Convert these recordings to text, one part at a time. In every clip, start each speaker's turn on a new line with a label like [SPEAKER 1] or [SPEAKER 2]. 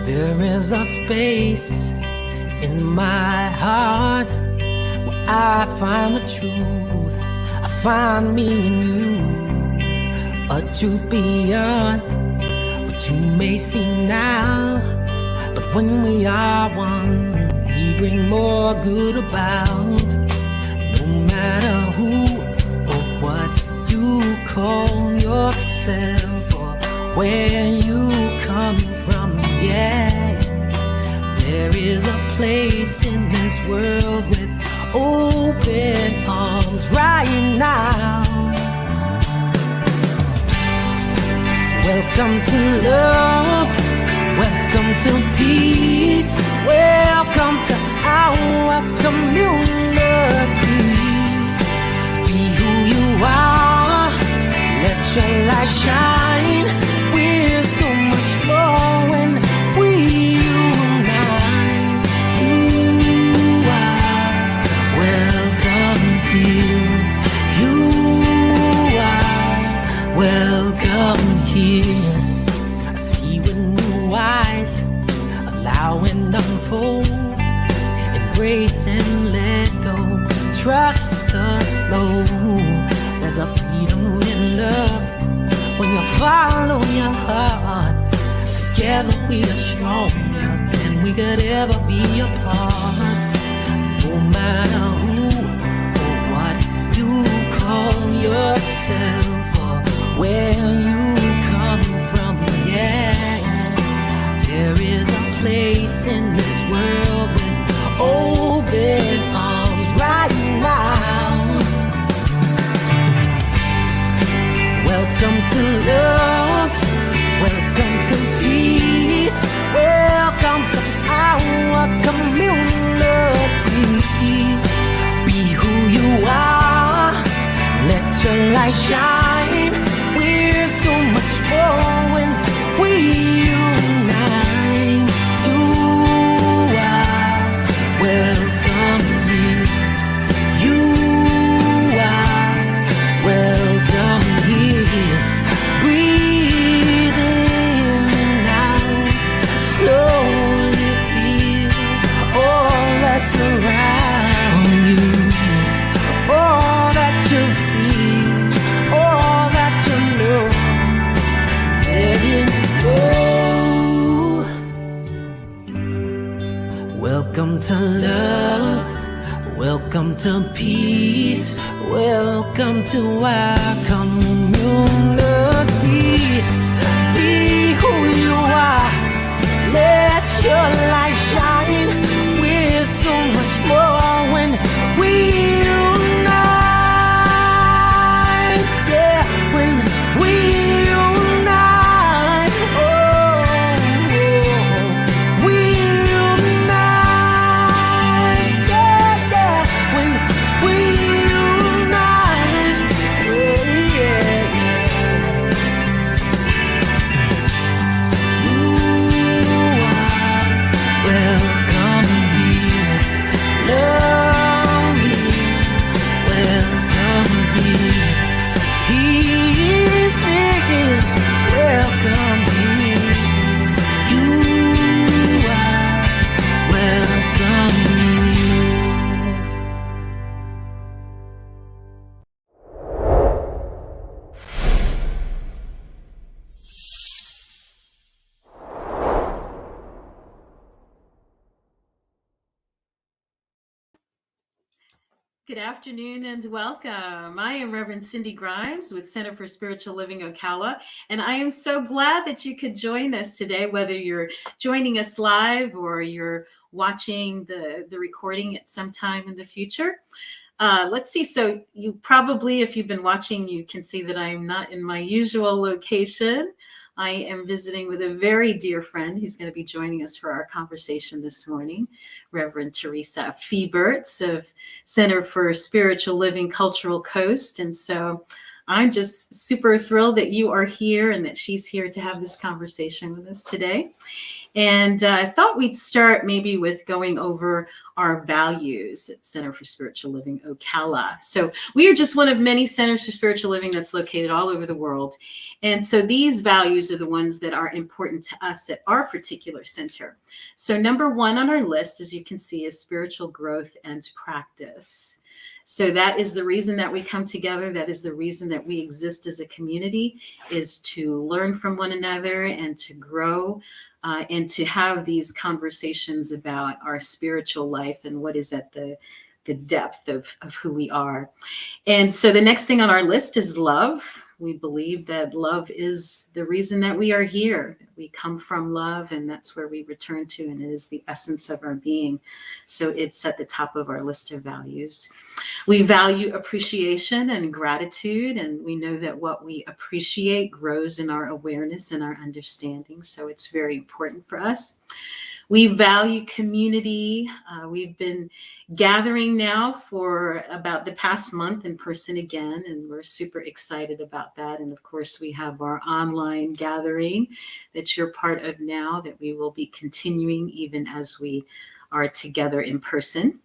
[SPEAKER 1] There is a space in my heart where I find the truth. I find me in you, a truth beyond what you may see now. But when we are one, we bring more good about. No matter who or what you call yourself or where you come from, yeah. There is a place in this world with open arms right now. Welcome to love, welcome to peace, welcome to our community. Be who you are, let your light shine. We're so much more when we unite. You are welcome here. You are welcome here. I see with new eyes, allow and unfold, embrace and let go, trust the flow. There's a freedom in love when you follow your heart. Together we are stronger than we could ever be apart. No matter who or what you call yourself or where you come from, yeah. There is a place in this world with open arms right now. Welcome to love, welcome to peace, welcome to our community. Be who you are, let your light shine. We're so much more when we unite. You are welcome here. You are welcome here. Breathe in and out. Slowly feel all that's around you. All that you feel, all that you know. Let it go. Welcome to love, welcome to peace, welcome to our community. Be who you are, let your light shine. We're so much more when we unite. Yeah, when we unite. Oh, we unite. Yeah, yeah, when we unite. Yeah, yeah. You are welcome here. Love is welcome here. Peace is welcome here. You are welcome here.
[SPEAKER 2] Good afternoon and welcome. I am Reverend Cindy Grimes with Center for Spiritual Living Ocala, and I am so glad that you could join us today, whether you're joining us live or you're watching the recording at some time in the future. Let's see. So you probably, if you've been watching, you can see that I am not in my usual location. I am visiting with a very dear friend who's going to be joining us for our conversation this morning, Reverend Teresa Fieberts of Center for Spiritual Living Cultural Coast. And so I'm just super thrilled that you are here and that she's here to have this conversation with us today. And I thought we'd start maybe with going over our values at Center for Spiritual Living Ocala. So we are just one of many centers for spiritual living that's located all over the world. And so these values are the ones that are important to us at our particular center. So number one on our list, as you can see, is spiritual growth and practice. So that is the reason that we come together. That is the reason that we exist as a community, is to learn from one another and to grow. And to have these conversations about our spiritual life and what is at the depth of who we are. And so the next thing on our list is love. We believe that love is the reason that we are here. We come from love, and that's where we return to, and it is the essence of our being. So it's at the top of our list of values. We value appreciation and gratitude, and we know that what we appreciate grows in our awareness and our understanding. So it's very important for us. We value community. We've been gathering now for about the past month in person again, and we're super excited about that. And of course, we have our online gathering that you're part of now, that we will be continuing even as we are together in person.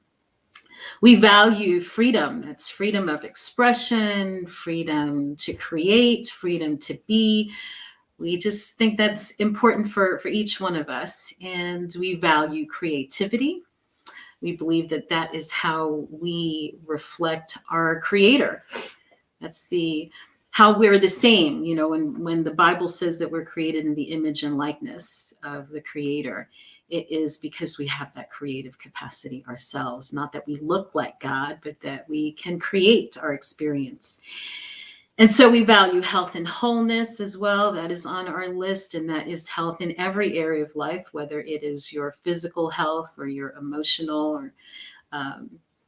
[SPEAKER 2] We value freedom. That's freedom of expression, freedom to create, freedom to be. We just think that's important for each one of us. And we value creativity. We believe that that is how we reflect our Creator. That's how we're the same. You know, when the Bible says that we're created in the image and likeness of the Creator, it is because we have that creative capacity ourselves. Not that we look like God, but that we can create our experience. And so we value health and wholeness as well. That is on our list, and that is health in every area of life, whether it is your physical health or your emotional or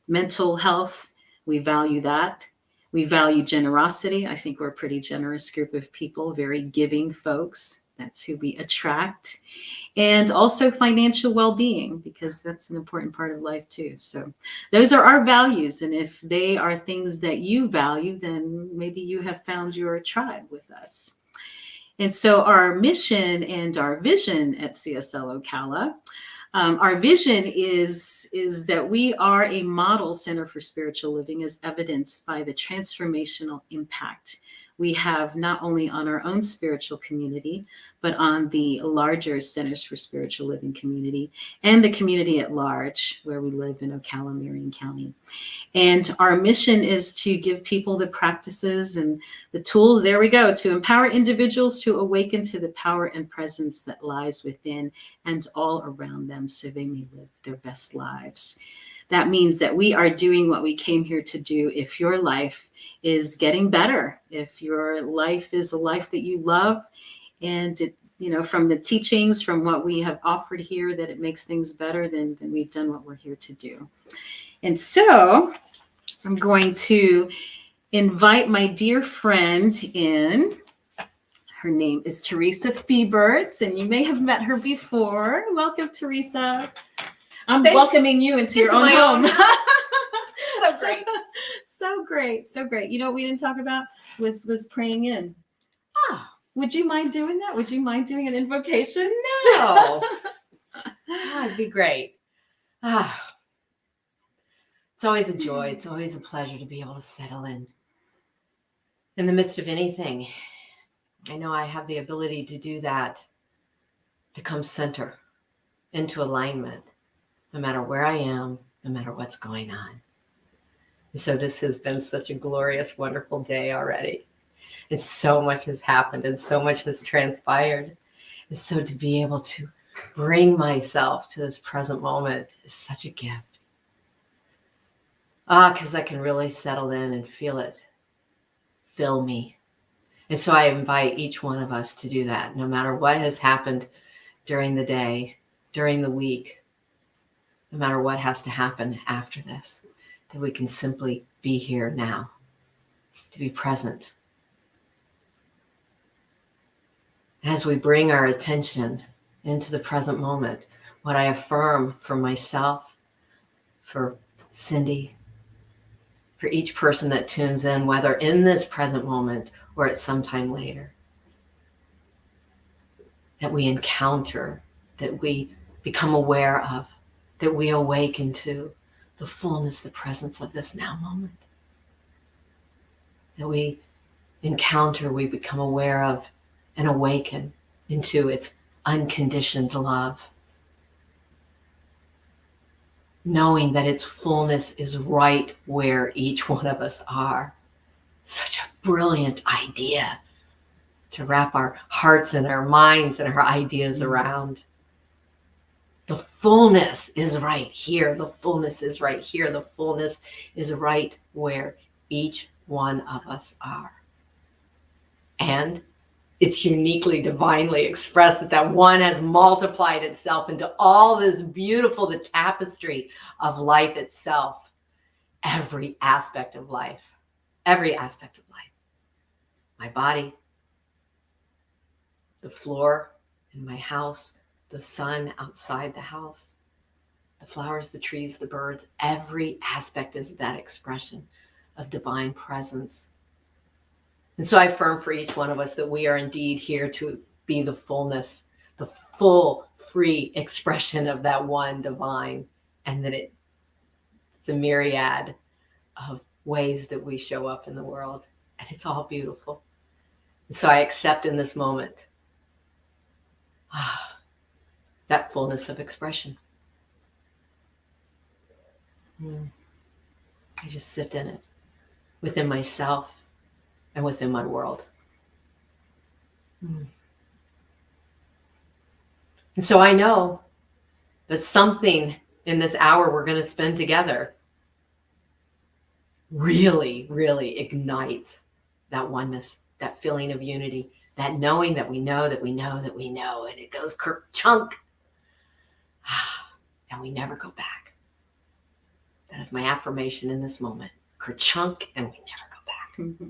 [SPEAKER 2] mental health. We value that. We value generosity. I think we're a pretty generous group of people, very giving folks. That's who we attract. And also financial well-being, because that's an important part of life too. So those are our values. And if they are things that you value, then maybe you have found your tribe with us. And so our mission and our vision at CSL Ocala, our vision is that we are a model center for spiritual living, as evidenced by the transformational impact we have not only on our own spiritual community, but on the larger Centers for Spiritual Living community and the community at large where we live in Ocala, Marion County. And our mission is to give people the practices and the tools, there we go, to empower individuals to awaken to the power and presence that lies within and all around them so they may live their best lives. That means that we are doing what we came here to do. If your life is getting better, if your life is a life that you love, and it, you know, from the teachings, from what we have offered here, that it makes things better, then we've done what we're here to do. And so I'm going to invite my dear friend in. Her name is Teresa Feeberts, and you may have met her before. Welcome, Teresa. I'm welcoming you into your own home.
[SPEAKER 3] So great.
[SPEAKER 2] So great. So great. You know what we didn't talk about was praying in.
[SPEAKER 3] Oh,
[SPEAKER 2] Would you mind doing that? Would you mind doing an invocation?
[SPEAKER 3] no. It'd be great. It's always a joy. It's always a pleasure to be able to settle in the midst of anything. I know I have the ability to do that, to come center into alignment, no matter where I am, no matter what's going on. And so this has been such a glorious, wonderful day already. And so much has happened and so much has transpired. And so to be able to bring myself to this present moment is such a gift. Because I can really settle in and feel it fill me. And so I invite each one of us to do that, no matter what has happened during the day, during the week, no matter what has to happen after this, that we can simply be here now, to be present. As we bring our attention into the present moment, what I affirm for myself, for Cindy, for each person that tunes in, whether in this present moment or at some time later, that we encounter, that we become aware of, that we awaken to the fullness, the presence of this now moment. That we encounter, we become aware of, and awaken into its unconditioned love. Knowing that its fullness is right where each one of us are. Such a brilliant idea to wrap our hearts and our minds and our ideas around. The fullness is right here. The fullness is right here. The fullness is right where each one of us are. And it's uniquely, divinely expressed that one has multiplied itself into all this beautiful, the tapestry of life itself. Every aspect of life. Every aspect of life. My body, the floor in my house, the sun outside the house, the flowers, the trees, the birds, every aspect is that expression of divine presence. And so I affirm for each one of us that we are indeed here to be the fullness, the full, free expression of that one divine, and that it's a myriad of ways that we show up in the world, and it's all beautiful. And so I accept in this moment that fullness of expression. I just sit in it, within myself and within my world. And so I know that something in this hour we're going to spend together really, really ignites that oneness, that feeling of unity, that knowing that we know that we know that we know, and it goes chunk, and we never go back. That is my affirmation in this moment. Kerchunk, and we never go back.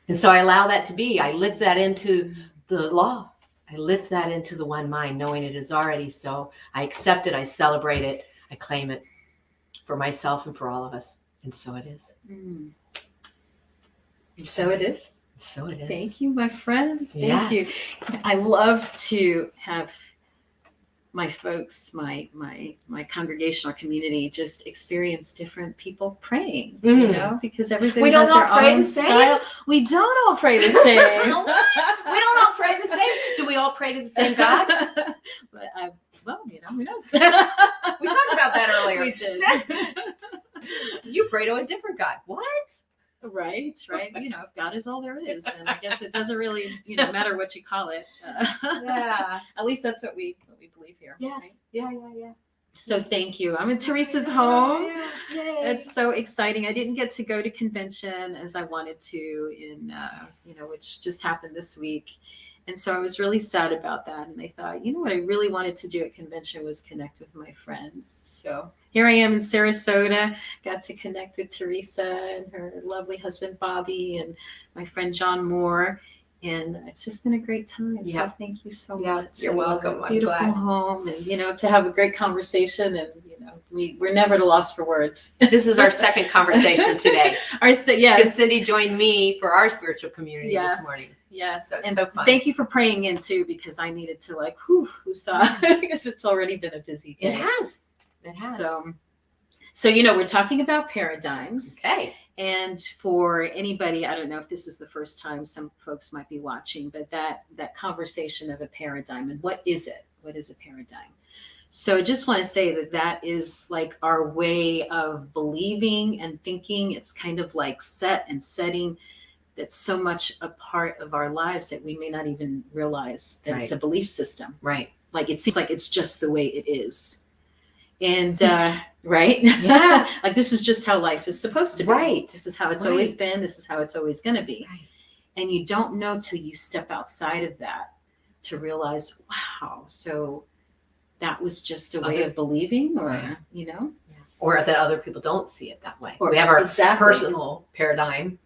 [SPEAKER 3] And so I allow that to be. I lift that into the law. I lift that into the one mind, knowing it is already so. I accept it. I celebrate it. I claim it for myself and for all of us. And so it is.
[SPEAKER 2] So it is.
[SPEAKER 3] So it is.
[SPEAKER 2] Thank you, my friends. Thank you. I love to have my folks, my congregational community, just experience different people praying, you know, because everybody has their own style. We don't all pray the same.
[SPEAKER 3] We don't all pray the same. Do we all pray to the same God?
[SPEAKER 2] But well, you know, who knows?
[SPEAKER 3] We talked about that earlier.
[SPEAKER 2] We did.
[SPEAKER 3] You pray to a different God. What?
[SPEAKER 2] Right. You know, if God is all there is, then I guess it doesn't really, you know, matter what you call it.
[SPEAKER 3] Yeah.
[SPEAKER 2] At least that's what we believe here.
[SPEAKER 3] Yes.
[SPEAKER 2] Right?
[SPEAKER 3] Yeah.
[SPEAKER 2] So thank you. I'm in Teresa's home.
[SPEAKER 3] Yay.
[SPEAKER 2] It's so exciting. I didn't get to go to convention as I wanted to in, you know, which just happened this week. And so I was really sad about that. And I thought, you know what I really wanted to do at convention was connect with my friends. So here I am in Sarasota, got to connect with Teresa and her lovely husband, Bobby, and my friend, John Moore. And it's just been a great time.
[SPEAKER 3] Yeah.
[SPEAKER 2] So thank you so much.
[SPEAKER 3] You're welcome. I'm
[SPEAKER 2] Beautiful
[SPEAKER 3] glad.
[SPEAKER 2] home. And, you know, to have a great conversation. And, you know, we're never at a loss for words.
[SPEAKER 3] This is our second conversation today.
[SPEAKER 2] Yes.
[SPEAKER 3] Because Cindy joined me for our spiritual community this morning.
[SPEAKER 2] Yes.
[SPEAKER 3] So it's
[SPEAKER 2] and
[SPEAKER 3] so fun.
[SPEAKER 2] Thank you for praying in too, because I needed to because it's already been a busy day.
[SPEAKER 3] It has.
[SPEAKER 2] So, you know, we're talking about paradigms.
[SPEAKER 3] Okay.
[SPEAKER 2] And for anybody, I don't know if this is the first time some folks might be watching, but that conversation of a paradigm and what is it? What is a paradigm? So I just want to say that is like our way of believing and thinking. It's kind of like set and setting that's so much a part of our lives that we may not even realize that it's a belief system.
[SPEAKER 3] Right.
[SPEAKER 2] Like it seems like it's just the way it is. And right?
[SPEAKER 3] Yeah.
[SPEAKER 2] Like this is just how life is supposed to be.
[SPEAKER 3] Right.
[SPEAKER 2] This is how it's always been. This is how it's always going to be.
[SPEAKER 3] Right.
[SPEAKER 2] And you don't know till you step outside of that to realize, wow, so that was just a way of believing, or, you know?
[SPEAKER 3] Yeah. Or that other people don't see it that way.
[SPEAKER 2] Or
[SPEAKER 3] we have our
[SPEAKER 2] exactly.
[SPEAKER 3] personal paradigm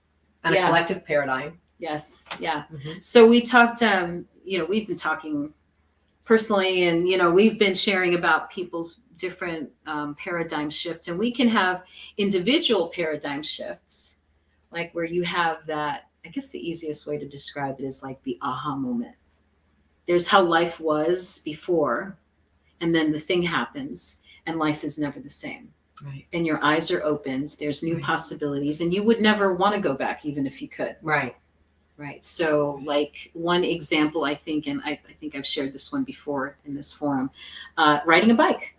[SPEAKER 3] and a collective paradigm.
[SPEAKER 2] Yes. Yeah.
[SPEAKER 3] Mm-hmm.
[SPEAKER 2] So we talked, you know, we've been talking personally, and we've been sharing about people's different paradigm shifts, and we can have individual paradigm shifts, like where you have that. I guess the easiest way to describe it is like the aha moment. There's how life was before, and then the thing happens, and life is never the same.
[SPEAKER 3] Right.
[SPEAKER 2] And your eyes are opened. There's new
[SPEAKER 3] Right.
[SPEAKER 2] possibilities, and you would never want to go back, even if you could.
[SPEAKER 3] Right.
[SPEAKER 2] Right. So, like one example, I think, and I think I've shared this one before in this forum, riding a bike.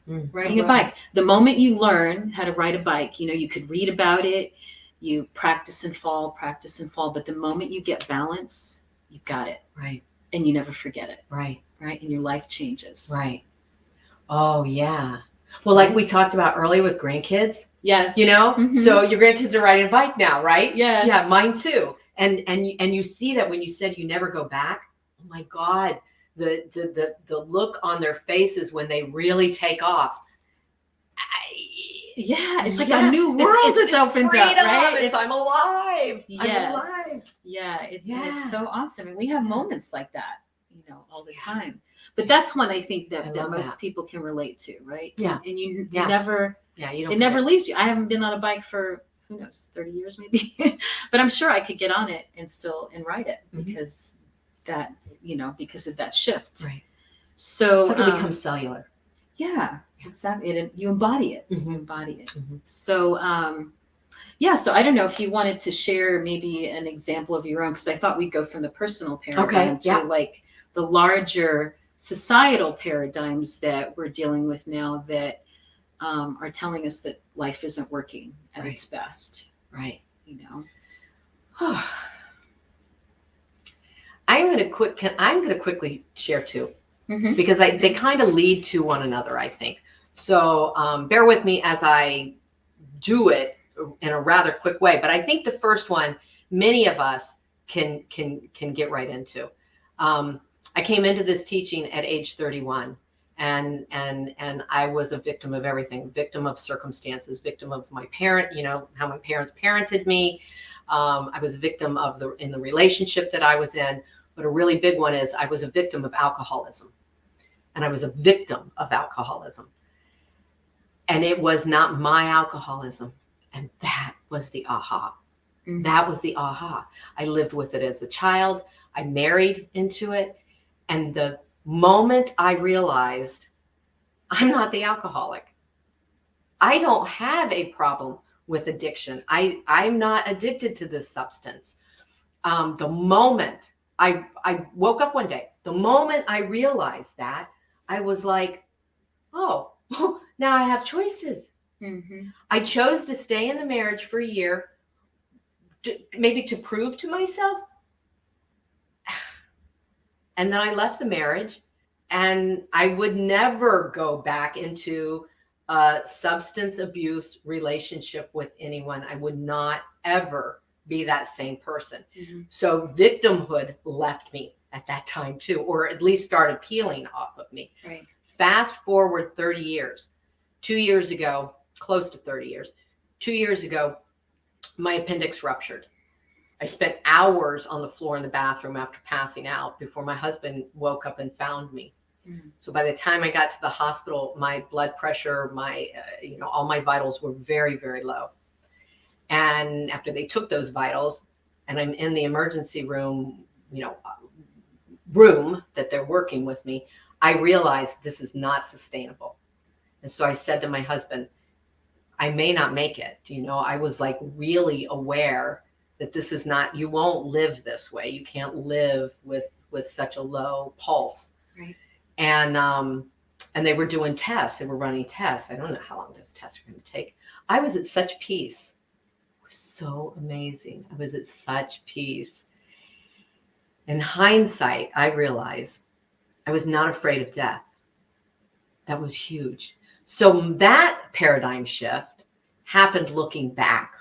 [SPEAKER 2] Riding a bike. The moment you learn how to ride a bike, you could read about it, you practice and fall, but the moment you get balance, you've got it.
[SPEAKER 3] Right.
[SPEAKER 2] And you never forget it.
[SPEAKER 3] Right.
[SPEAKER 2] Right. And your life changes.
[SPEAKER 3] Right. Oh, yeah. Well, like we talked about earlier with grandkids.
[SPEAKER 2] Yes.
[SPEAKER 3] So your grandkids are riding a bike now, right?
[SPEAKER 2] Yes.
[SPEAKER 3] Yeah, mine too. And you see that when you said you never go back. Oh my God, the look on their faces when they really take off.
[SPEAKER 2] It's like a new world has opened up, right?
[SPEAKER 3] I'm alive.
[SPEAKER 2] Yes.
[SPEAKER 3] I'm alive.
[SPEAKER 2] Yeah, it's so awesome. And we have moments like that, all the time. But that's one I think that most people can relate to, right?
[SPEAKER 3] Yeah.
[SPEAKER 2] And you
[SPEAKER 3] Yeah.
[SPEAKER 2] never,
[SPEAKER 3] it
[SPEAKER 2] never leaves you. I haven't been on a bike for, who knows, 30 years maybe. But I'm sure I could get on it and ride it because because of that shift.
[SPEAKER 3] Right.
[SPEAKER 2] So
[SPEAKER 3] it's like it becomes cellular.
[SPEAKER 2] Yeah, exactly. You embody it.
[SPEAKER 3] Mm-hmm.
[SPEAKER 2] You embody it.
[SPEAKER 3] Mm-hmm.
[SPEAKER 2] So, so I don't know if you wanted to share maybe an example of your own, because I thought we'd go from the personal paradigm to like the larger societal paradigms that we're dealing with now that are telling us that life isn't working at its best.
[SPEAKER 3] Right. I'm going to quickly share two.
[SPEAKER 2] Mm-hmm.
[SPEAKER 3] Because they kind of lead to one another, I think. So bear with me as I do it in a rather quick way. But I think the first one, many of us can get right into. I came into this teaching at age 31, and I was a victim of everything, victim of circumstances, victim of my parent, how my parents parented me. I was a victim in the relationship that I was in. But a really big one is I was a victim of alcoholism. And I was a victim of alcoholism. And it was not my alcoholism. And that was the aha. Mm-hmm. That was the aha. I lived with it as a child. I married into it. And the moment I realized I'm not the alcoholic, I don't have a problem with addiction. I'm not addicted to this substance. The moment I woke up one day, the moment I realized that, I was like, oh, now I have choices. Mm-hmm. I chose to stay in the marriage for a year, maybe to prove to myself. And then I left the marriage, and I would never go back into a substance abuse relationship with anyone. I would not ever be that same person. Mm-hmm. So victimhood left me at that time too, or at least started peeling off of me.
[SPEAKER 2] Right.
[SPEAKER 3] Fast forward 30 years. 2 years ago, close to 30 years, 2 years ago, my appendix ruptured. I spent hours on the floor in the bathroom after passing out before my husband woke up and found me. Mm-hmm. So by the time I got to the hospital, my blood pressure, my, all my vitals were very, very low. And after they took those vitals, and I'm in the emergency room, room that they're working with me, I realized this is not sustainable. And so I said to my husband, I may not make it. I was like really aware that this is not, you won't live this way. You can't live with such a low pulse.
[SPEAKER 2] Right.
[SPEAKER 3] And they were doing tests. They were running tests. I don't know how long those tests are going to take. I was at such peace. So amazing. I was at such peace. In hindsight, I realized I was not afraid of death. That was huge. So that paradigm shift happened looking back.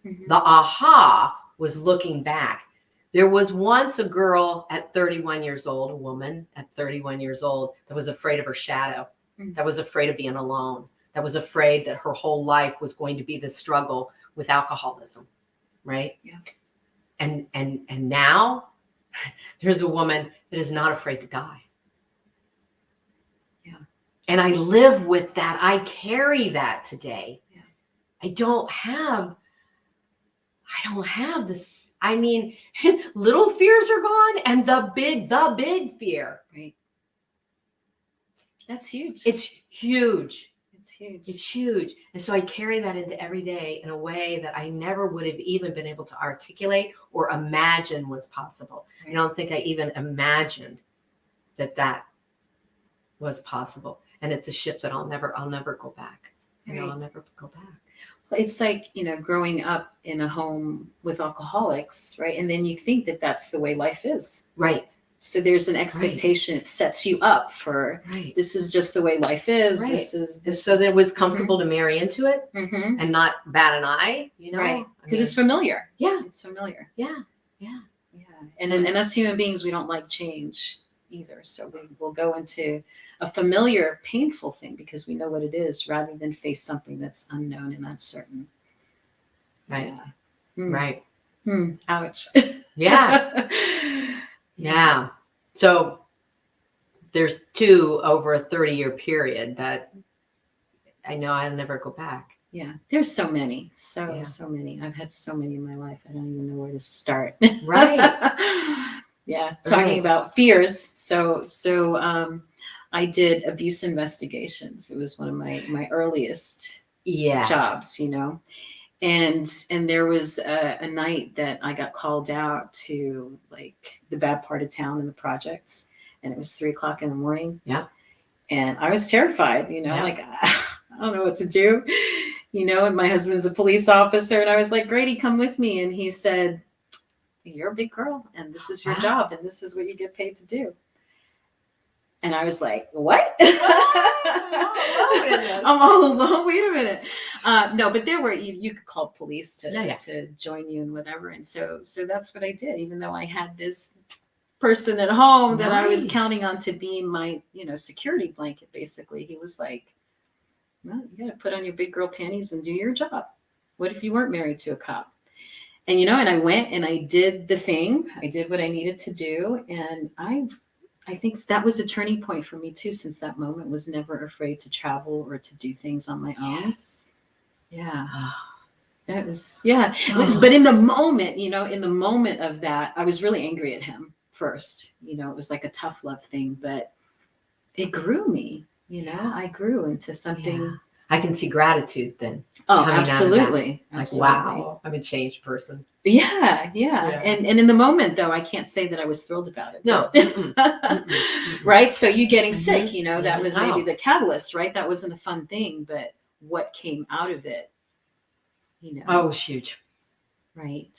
[SPEAKER 3] Mm-hmm. The aha was looking back. There was once a girl at 31 years old, a woman at 31 years old, that was afraid of her shadow, that was afraid of being alone, that was afraid that her whole life was going to be the struggle with alcoholism, right?
[SPEAKER 2] Yeah.
[SPEAKER 3] And now there's a woman that is not afraid to die. And I live with that. I carry that today.
[SPEAKER 2] Yeah.
[SPEAKER 3] I don't have this. I mean, little fears are gone, and the big fear.
[SPEAKER 2] Right. That's huge.
[SPEAKER 3] It's huge.
[SPEAKER 2] It's huge.
[SPEAKER 3] It's huge. And so I carry that into every day in a way that I never would have even been able to articulate or imagine was possible.
[SPEAKER 2] Right.
[SPEAKER 3] I don't think I even imagined that was possible. And it's a ship that I'll never go back.
[SPEAKER 2] Right.
[SPEAKER 3] I'll never go back.
[SPEAKER 2] It's like, growing up in a home with alcoholics, right? And then you think that that's the way life is.
[SPEAKER 3] Right.
[SPEAKER 2] So there's an expectation. It sets you up for, this is just the way life is.
[SPEAKER 3] Right.
[SPEAKER 2] So
[SPEAKER 3] that it was comfortable to marry into it
[SPEAKER 2] Mm-hmm.
[SPEAKER 3] and not bat an eye,
[SPEAKER 2] Right. Because it's familiar.
[SPEAKER 3] Yeah.
[SPEAKER 2] It's familiar.
[SPEAKER 3] Yeah.
[SPEAKER 2] And us human beings, we don't like change either. So we will go into a familiar, painful thing because we know what it is rather than face something that's unknown and uncertain.
[SPEAKER 3] Right.
[SPEAKER 2] Yeah. Mm.
[SPEAKER 3] Right.
[SPEAKER 2] Mm. Ouch.
[SPEAKER 3] Yeah. Yeah. So there's two over a 30-year period that I know I'll never go back.
[SPEAKER 2] Yeah. There's so many. So many. I've had so many in my life. I don't even know where to start.
[SPEAKER 3] Right.
[SPEAKER 2] Yeah. Talking about fears. So I did abuse investigations. It was one of my earliest jobs, And there was a night that I got called out to like the bad part of town in the projects, and it was 3:00 in the morning.
[SPEAKER 3] Yeah.
[SPEAKER 2] And I was terrified, like, I don't know what to do, and my husband's a police officer. And I was like, Grady, come with me. And he said, you're a big girl and this is your job and this is what you get paid to do. And I was like, what? I'm all alone. Wait a minute. No, but there were, you could call police to join you and whatever. And so that's what I did, even though I had this person at home that I was counting on to be my, security blanket, basically. He was like, well, you got to put on your big girl panties and do your job. What if you weren't married to a cop? And, and I went and I did the thing. I did what I needed to do. And I think that was a turning point for me too, since that moment was never afraid to travel or to do things on my own. Yeah. That was, but in the moment, in the moment of that, I was really angry at him first. It was like a tough love thing, but it grew me, I grew into something.
[SPEAKER 3] Yeah. I can see gratitude then.
[SPEAKER 2] Oh, absolutely.
[SPEAKER 3] Like, wow, I'm a changed person.
[SPEAKER 2] Yeah. And in the moment, though, I can't say that I was thrilled about it.
[SPEAKER 3] No.
[SPEAKER 2] Right. So you getting sick, that was maybe the catalyst, right? That wasn't a fun thing, but what came out of it,
[SPEAKER 3] Oh, it was huge.
[SPEAKER 2] Right.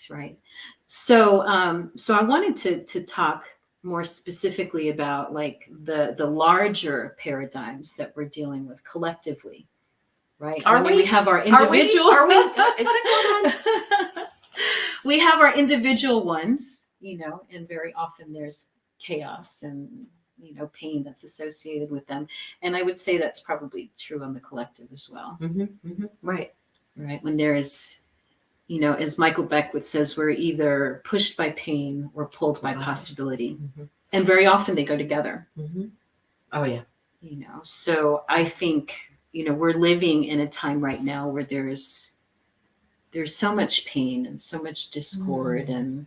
[SPEAKER 2] So I wanted to talk more specifically about like the larger paradigms that we're dealing with collectively. Right. We have our individual.
[SPEAKER 3] Are we? Is it going on?
[SPEAKER 2] We have our individual ones, and very often there's chaos and, pain that's associated with them. And I would say that's probably true on the collective as well.
[SPEAKER 3] Mm-hmm, mm-hmm. Right.
[SPEAKER 2] When there's, as Michael Beckwith says, we're either pushed by pain or pulled by possibility. Mm-hmm. And very often they go together.
[SPEAKER 3] Mm-hmm. Oh, yeah.
[SPEAKER 2] So I think, we're living in a time right now where there's so much pain and so much discord. And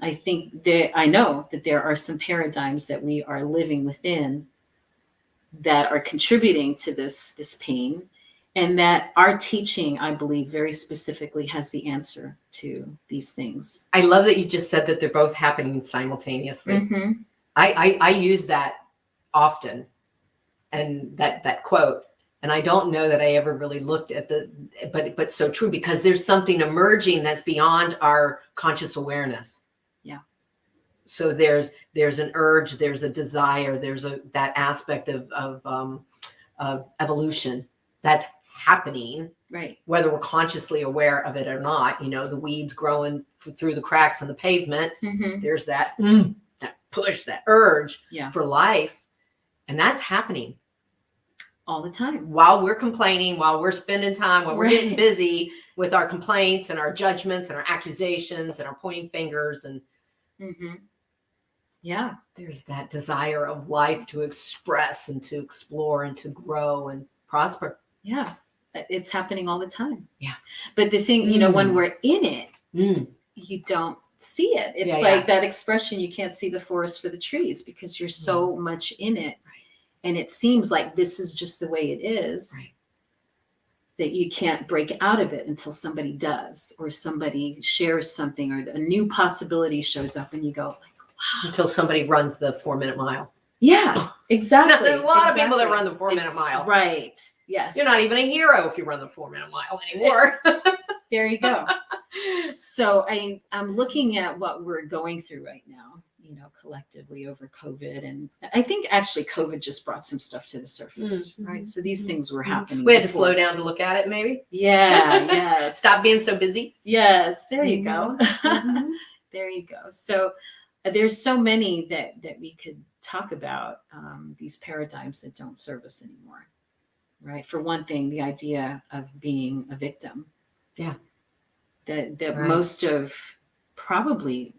[SPEAKER 2] I think I know that there are some paradigms that we are living within that are contributing to this pain, and that our teaching, I believe, very specifically has the answer to these things.
[SPEAKER 3] I love that you just said that they're both happening simultaneously.
[SPEAKER 2] Mm-hmm.
[SPEAKER 3] I use that often, and that quote, and I don't know that I ever really looked at but so true, because there's something emerging that's beyond our conscious awareness.
[SPEAKER 2] Yeah.
[SPEAKER 3] So there's an urge, there's a desire, there's that aspect of evolution that's happening.
[SPEAKER 2] Right.
[SPEAKER 3] Whether we're consciously aware of it or not, the weeds growing through the cracks in the pavement.
[SPEAKER 2] Mm-hmm.
[SPEAKER 3] There's that push, that urge for life. And that's happening
[SPEAKER 2] all the time
[SPEAKER 3] while we're complaining, while we're spending time, while we're getting busy with our complaints and our judgments and our accusations and our pointing fingers. And
[SPEAKER 2] Yeah.
[SPEAKER 3] There's that desire of life to express and to explore and to grow and prosper.
[SPEAKER 2] Yeah. It's happening all the time.
[SPEAKER 3] Yeah.
[SPEAKER 2] But the thing, when we're in it, you don't see it. It's like that expression, you can't see the forest for the trees because you're so much in it.
[SPEAKER 3] Right.
[SPEAKER 2] And it seems like this is just the way it is.
[SPEAKER 3] Right.
[SPEAKER 2] That you can't break out of it until somebody does, or somebody shares something, or a new possibility shows up and you go, like, wow.
[SPEAKER 3] Until somebody runs the 4-minute mile.
[SPEAKER 2] Yeah, exactly.
[SPEAKER 3] Now, there's a lot of people that run the 4-minute mile.
[SPEAKER 2] Right. Yes.
[SPEAKER 3] You're not even a hero if you run the 4-minute mile anymore.
[SPEAKER 2] There you go. So I'm looking at what we're going through right now, collectively over COVID. And I think actually COVID just brought some stuff to the surface, right? So these things were happening.
[SPEAKER 3] We had to slow down to look at it, maybe.
[SPEAKER 2] Yeah, yes.
[SPEAKER 3] Stop being so busy.
[SPEAKER 2] Yes, there you go. There you go. So there's so many that we could talk about, these paradigms that don't serve us anymore, right? For one thing, the idea of being a victim.
[SPEAKER 3] Yeah.
[SPEAKER 2] That most of, probably,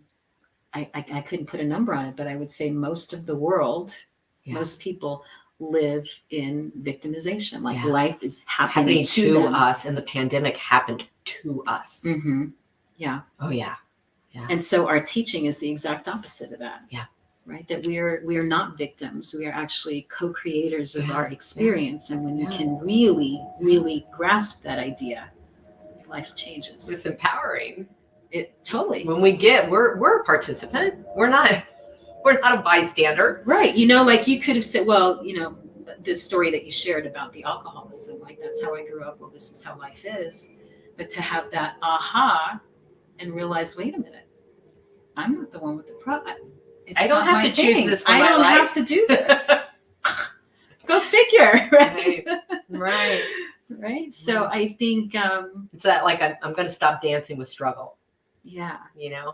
[SPEAKER 2] I couldn't put a number on it, but I would say most of the world, most people live in victimization. Like life is happening to them.
[SPEAKER 3] us, and the pandemic happened to us.
[SPEAKER 2] Mm-hmm. Yeah.
[SPEAKER 3] Oh yeah. Yeah.
[SPEAKER 2] And so our teaching is the exact opposite of that.
[SPEAKER 3] Yeah.
[SPEAKER 2] Right. That we are not victims. We are actually co-creators of our experience. And when you can really, really grasp that idea, life changes.
[SPEAKER 3] It's empowering.
[SPEAKER 2] It totally.
[SPEAKER 3] When we're a participant. We're not a bystander.
[SPEAKER 2] Right. Like you could have said, well, the story that you shared about the alcoholism, like that's how I grew up. Well, this is how life is. But to have that aha and realize, wait a minute, I'm not the one with the problem.
[SPEAKER 3] I don't have to choose this for my life.
[SPEAKER 2] I don't have to do this. Go figure. Right.
[SPEAKER 3] Right.
[SPEAKER 2] Right. So I think
[SPEAKER 3] it's that, like, I'm going to stop dancing with struggle.
[SPEAKER 2] Yeah.
[SPEAKER 3] Yeah.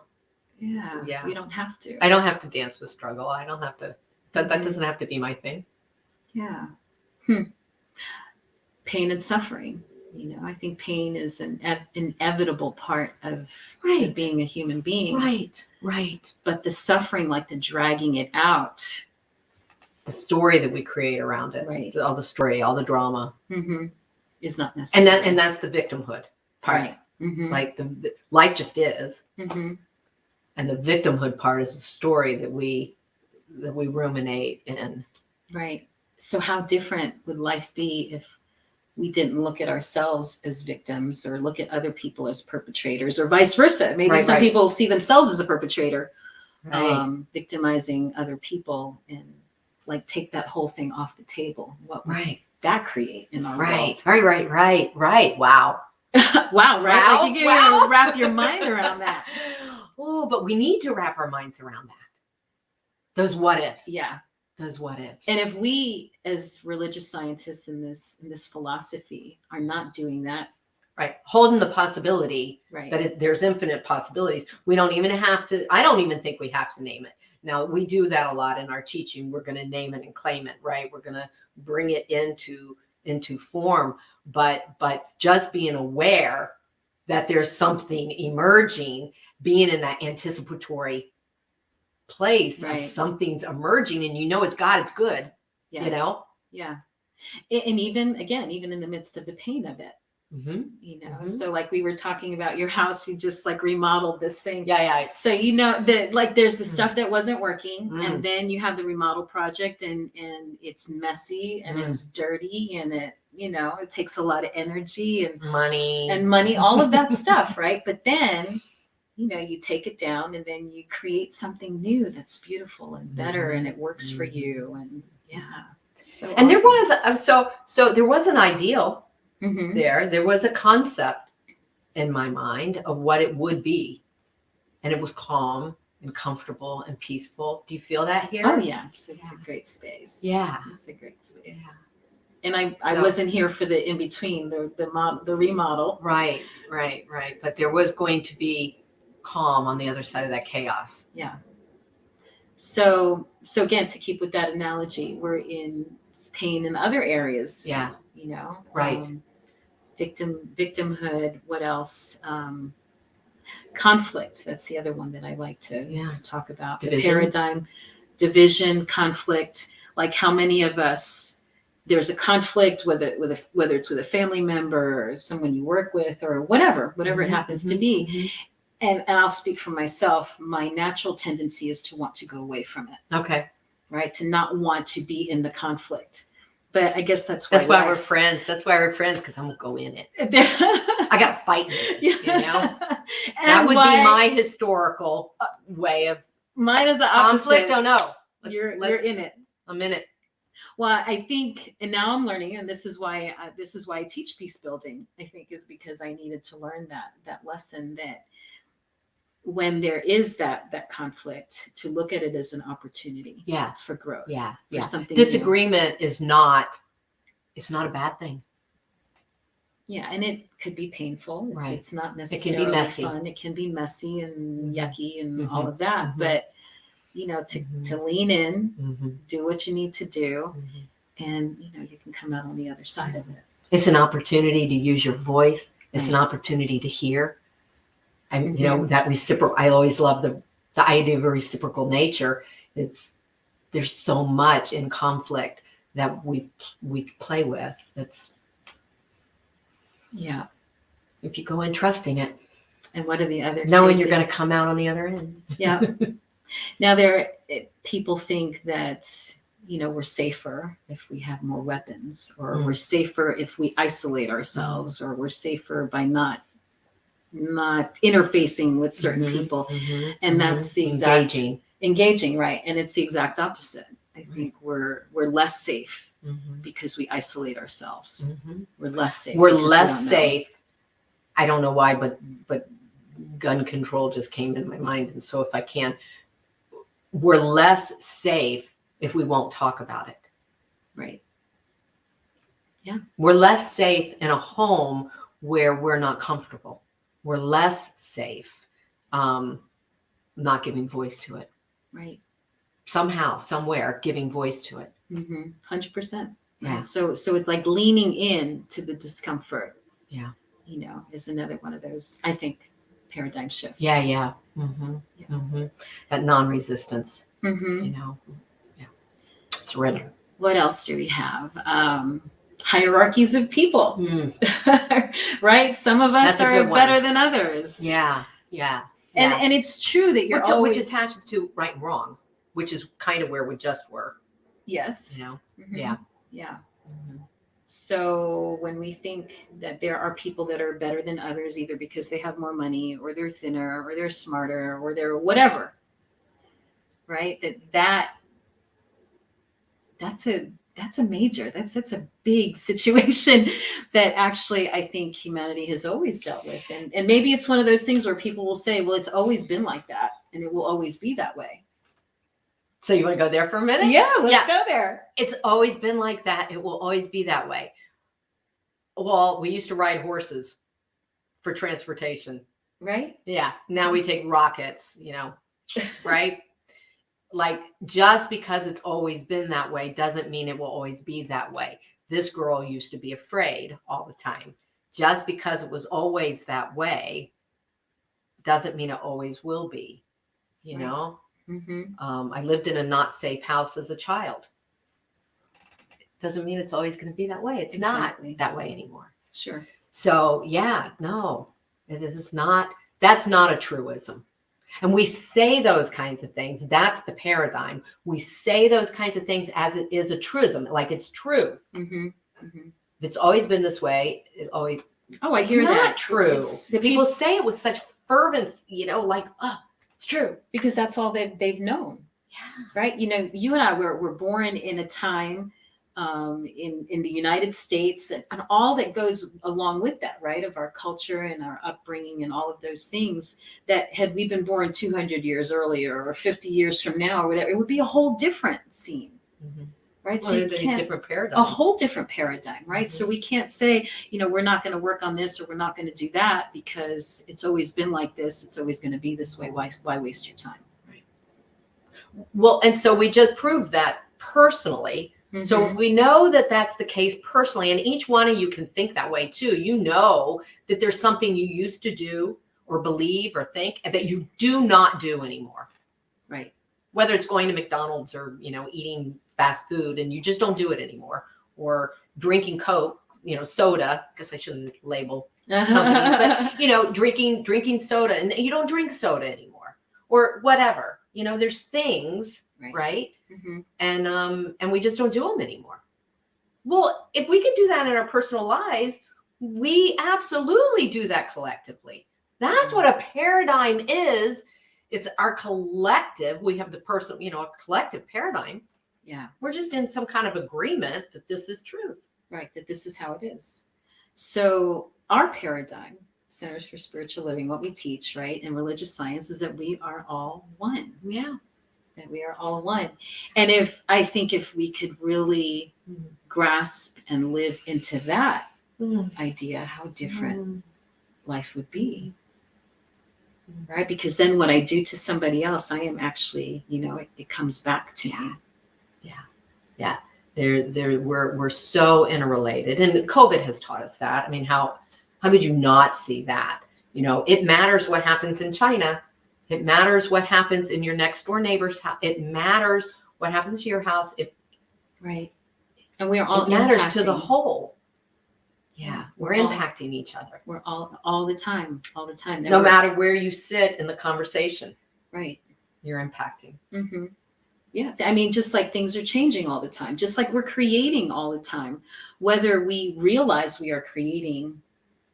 [SPEAKER 2] Yeah. You don't have to.
[SPEAKER 3] I don't have to dance with struggle. I don't have to. That doesn't have to be my thing.
[SPEAKER 2] Yeah. Pain and suffering. I think pain is an inevitable part of being a human being.
[SPEAKER 3] Right.
[SPEAKER 2] But the suffering, like the dragging it out.
[SPEAKER 3] The story that we create around it.
[SPEAKER 2] Right.
[SPEAKER 3] All the story, all the drama.
[SPEAKER 2] Mm-hmm. Is not necessary.
[SPEAKER 3] And that's the victimhood part.
[SPEAKER 2] Right. Mm-hmm.
[SPEAKER 3] Like the life just is.
[SPEAKER 2] Mm-hmm.
[SPEAKER 3] And the victimhood part is a story that we ruminate in.
[SPEAKER 2] Right. So how different would life be if we didn't look at ourselves as victims or look at other people as perpetrators, or vice versa? Maybe some people see themselves as a perpetrator, victimizing other people, and like take that whole thing off the table. What would that create in our world?
[SPEAKER 3] Right. Wow.
[SPEAKER 2] Wow. Right.
[SPEAKER 3] Wow.
[SPEAKER 2] Like you can wrap your mind around that.
[SPEAKER 3] Oh, but we need to wrap our minds around that. Those what ifs.
[SPEAKER 2] Yeah.
[SPEAKER 3] Those what ifs.
[SPEAKER 2] And if we, as religious scientists in this philosophy, are not doing that,
[SPEAKER 3] right, holding the possibility that there's infinite possibilities, we don't even have to. I don't even think we have to name it. Now, we do that a lot in our teaching. We're going to name it and claim it, right? We're going to bring it into form, but just being aware that there's something emerging, being in that anticipatory place of something's emerging, and it's God, it's good. Yeah.
[SPEAKER 2] And even in the midst of the pain of it, so like we were talking about your house, you just like remodeled this thing. So that like there's the stuff that wasn't working, and then you have the remodel project, and it's messy and it's dirty, and it it takes a lot of energy and money, all of that stuff, right? But then you take it down, and then you create something new that's beautiful and better, and it works for you, and so
[SPEAKER 3] and
[SPEAKER 2] awesome.
[SPEAKER 3] there was an ideal. There was a concept in my mind of what it would be, and it was calm and comfortable and peaceful. Do you feel that here?
[SPEAKER 2] Oh yeah, it's a great space. It's a great space. And I wasn't here for the in between, the remodel.
[SPEAKER 3] Right. But there was going to be calm on the other side of that chaos.
[SPEAKER 2] So again, to keep with that analogy, we're in pain in other areas. Victimhood. What else? Conflict. That's the other one that I like to talk about.
[SPEAKER 3] Division.
[SPEAKER 2] The paradigm, division, conflict. Like how many of us, there's a conflict, whether it's with a family member or someone you work with or whatever it happens to be. And I'll speak for myself. My natural tendency is to want to go away from it.
[SPEAKER 3] Okay.
[SPEAKER 2] Right? To not want to be in the conflict. But I guess that's why
[SPEAKER 3] we're friends. That's why we're friends, because I'm gonna go in it. I got to fight it, you know. That would be my historical way of
[SPEAKER 2] mine is the opposite.
[SPEAKER 3] Conflict. Oh no,
[SPEAKER 2] you're in it.
[SPEAKER 3] I'm in it.
[SPEAKER 2] Well, I think, and now I'm learning, and this is why I teach peace building. I think is because I needed to learn that lesson, that when there is that conflict, to look at it as an opportunity for growth. For something
[SPEAKER 3] disagreement new. It's not a bad thing.
[SPEAKER 2] Yeah, and it could be painful. It's not necessarily
[SPEAKER 3] it can be messy.
[SPEAKER 2] Fun. It can be messy and yucky and all of that. But to lean in, do what you need to do, and you can come out on the other side of it.
[SPEAKER 3] It's an opportunity to use your voice. It's an opportunity to hear. And that reciprocal. I always love the idea of a reciprocal nature. There's so much in conflict that we play with. That's if you go in trusting it.
[SPEAKER 2] And what are the other
[SPEAKER 3] knowing you're going to come out on the other end?
[SPEAKER 2] Yeah. Now people think that we're safer if we have more weapons, or we're safer if we isolate ourselves, or we're safer by not interfacing with certain people. And that's the exact engaging, right? And it's the exact opposite. I think we're less safe because we isolate ourselves. We're less safe.
[SPEAKER 3] We're less safe. I don't know why, but gun control just came in my mind. And so we're less safe if we won't talk about it.
[SPEAKER 2] Right. Yeah.
[SPEAKER 3] We're less safe in a home where we're not comfortable. We're less safe not giving voice to it.
[SPEAKER 2] Right.
[SPEAKER 3] Somehow, somewhere, giving voice to it.
[SPEAKER 2] 100%.
[SPEAKER 3] Yeah.
[SPEAKER 2] So it's like leaning in to the discomfort.
[SPEAKER 3] Yeah.
[SPEAKER 2] Is another one of those, I think, paradigm shifts.
[SPEAKER 3] Yeah. That non-resistance. Surrender.
[SPEAKER 2] What else do we have? Hierarchies of people. Right? Some of us are better than others.
[SPEAKER 3] Yeah.
[SPEAKER 2] And it's true that you're always...
[SPEAKER 3] Which attaches to right and wrong, which is kind of where we just were.
[SPEAKER 2] Yes.
[SPEAKER 3] Yeah.
[SPEAKER 2] So when we think that there are people that are better than others, either because they have more money, or they're thinner, or they're smarter, or they're whatever, right? That's a big situation that actually I think humanity has always dealt with. And maybe it's one of those things where people will say, well, it's always been like that, and it will always be that way.
[SPEAKER 3] So you want to go there for a minute?
[SPEAKER 2] Yeah, let's go there.
[SPEAKER 3] It's always been like that. It will always be that way. Well, we used to ride horses for transportation.
[SPEAKER 2] Right?
[SPEAKER 3] Yeah. Now we take rockets, right? Like, just because it's always been that way doesn't mean it will always be that way. This girl used to be afraid all the time. Just because it was always that way doesn't mean it always will be, know? I lived in a not safe house as a child. Doesn't mean it's always going to be that way. It's not that way anymore.
[SPEAKER 2] Sure.
[SPEAKER 3] So that's not a truism. And we say those kinds of things. That's the paradigm. We say those kinds of things as it is a truism, like it's true. It's always been this way.
[SPEAKER 2] I hear that.
[SPEAKER 3] It's not true. People say it with such fervence, it's true.
[SPEAKER 2] Because that's all they've known.
[SPEAKER 3] Yeah.
[SPEAKER 2] Right? You and I were born in a time in the United States, and all that goes along with that, right? Of our culture and our upbringing and all of those things, that had we been born 200 years earlier or 50 years from now or whatever, it would be a whole different scene. Right.
[SPEAKER 3] So different paradigm.
[SPEAKER 2] A whole different paradigm. Right. So we can't say, we're not going to work on this, or we're not going to do that because it's always been like this. It's always going to be this way. Why waste your time? Right.
[SPEAKER 3] Well, and so we just proved that personally. So if we know that that's the case personally, and each one of you can think that way too, that there's something you used to do or believe or think that you do not do anymore.
[SPEAKER 2] Right.
[SPEAKER 3] Whether it's going to McDonald's or, eating fast food and you just don't do it anymore, or drinking Coke, soda, because I shouldn't label companies, but drinking soda and you don't drink soda anymore or whatever, there's things, right?
[SPEAKER 2] Mm-hmm.
[SPEAKER 3] And we just don't do them anymore. Well, if we could do that in our personal lives, we absolutely do that collectively. That's what a paradigm is. It's our collective. We have the personal, a collective paradigm.
[SPEAKER 2] Yeah.
[SPEAKER 3] We're just in some kind of agreement that this is truth.
[SPEAKER 2] Right. That this is how it is. So our paradigm, Centers for Spiritual Living, what we teach, right, in religious science is that we are all one.
[SPEAKER 3] Yeah.
[SPEAKER 2] That we are all one. And if we could really grasp and live into that idea, how different life would be. Right? Because then what I do to somebody else, I am actually, it comes back to me.
[SPEAKER 3] Yeah. We're so interrelated. And COVID has taught us that. I mean, how could you not see that? It matters what happens in China. It matters what happens in your next door neighbor's house. It matters what happens to your house.
[SPEAKER 2] Right. And we are all
[SPEAKER 3] it matters
[SPEAKER 2] impacting.
[SPEAKER 3] To the whole. Yeah. We're
[SPEAKER 2] all,
[SPEAKER 3] impacting each other.
[SPEAKER 2] We're all the time.
[SPEAKER 3] No matter where you sit in the conversation.
[SPEAKER 2] Right.
[SPEAKER 3] You're impacting.
[SPEAKER 2] Mm-hmm. Yeah. I mean, just like things are changing all the time, just like we're creating all the time, whether we realize we are creating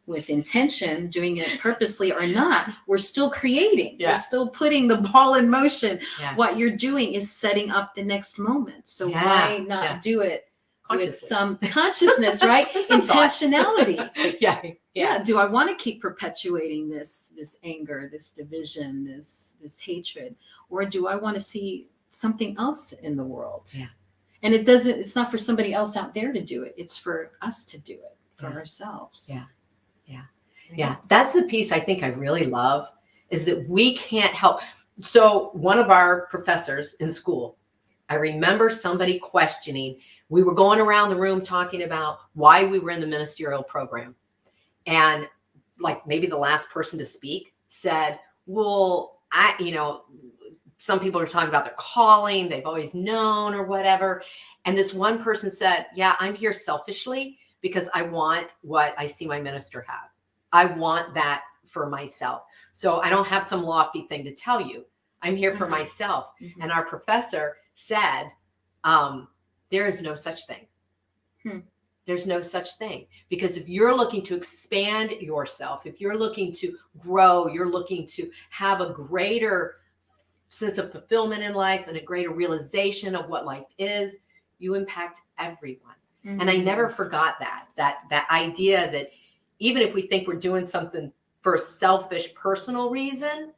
[SPEAKER 2] with intention, doing it purposely or not, we're still creating.
[SPEAKER 3] Yeah.
[SPEAKER 2] We're still putting the ball in motion.
[SPEAKER 3] Yeah.
[SPEAKER 2] What you're doing is setting up the next moment. So why not do it with some consciousness, right?
[SPEAKER 3] Some
[SPEAKER 2] intentionality.
[SPEAKER 3] Yeah.
[SPEAKER 2] Do I want to keep perpetuating this anger, this division, this hatred, or do I want to see something else in the world?
[SPEAKER 3] Yeah.
[SPEAKER 2] And it's not for somebody else out there to do it. It's for us to do it for ourselves.
[SPEAKER 3] Yeah. That's the piece I think I really love, is that we can't help. So one of our professors in school, I remember somebody questioning, we were going around the room talking about why we were in the ministerial program. And like maybe the last person to speak said, well, some people are talking about their calling, they've always known or whatever. And this one person said, yeah, I'm here selfishly because I want what I see my minister have. I want that for myself. So I don't have some lofty thing to tell you. I'm here for myself. Mm-hmm. And our professor said, there is no such thing. There's no such thing. Because if you're looking to expand yourself, if you're looking to grow, you're looking to have a greater sense of fulfillment in life and a greater realization of what life is, you impact everyone. Mm-hmm. And I never forgot that idea that even if we think we're doing something for a selfish personal reason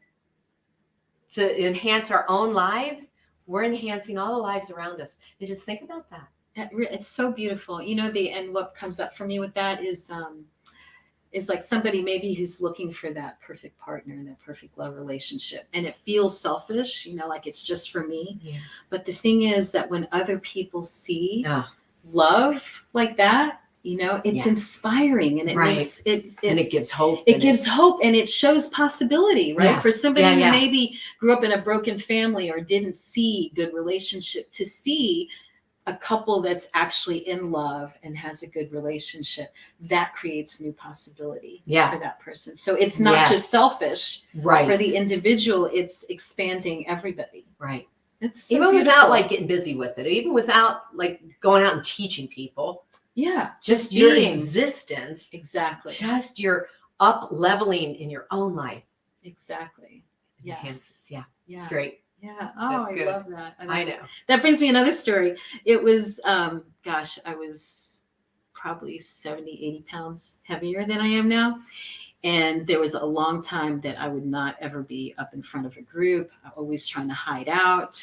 [SPEAKER 3] to enhance our own lives, we're enhancing all the lives around us. And just think about that.
[SPEAKER 2] It's so beautiful. And what comes up for me with that is like somebody maybe who's looking for that perfect partner, that perfect love relationship. And it feels selfish, like it's just for me. Yeah. But the thing is that when other people see love like that, it's inspiring, and it makes it
[SPEAKER 3] and it gives hope.
[SPEAKER 2] It gives hope, and it shows possibility, right? Yeah. For somebody who maybe grew up in a broken family or didn't see good relationship, to see a couple that's actually in love and has a good relationship, that creates new possibility for that person. So it's not just selfish for the individual, it's expanding everybody.
[SPEAKER 3] Right.
[SPEAKER 2] It's so
[SPEAKER 3] even
[SPEAKER 2] beautiful.
[SPEAKER 3] Without like getting busy with it, even without like going out and teaching people.
[SPEAKER 2] Yeah.
[SPEAKER 3] Just your existence.
[SPEAKER 2] Exactly.
[SPEAKER 3] Just your up leveling in your own life.
[SPEAKER 2] Exactly. Yes.
[SPEAKER 3] Yeah. It's great.
[SPEAKER 2] Yeah. Oh, I love that.
[SPEAKER 3] I know.
[SPEAKER 2] That brings me another story. It was, I was probably 70, 80 pounds heavier than I am now. And there was a long time that I would not ever be up in front of a group. I'm always trying to hide out,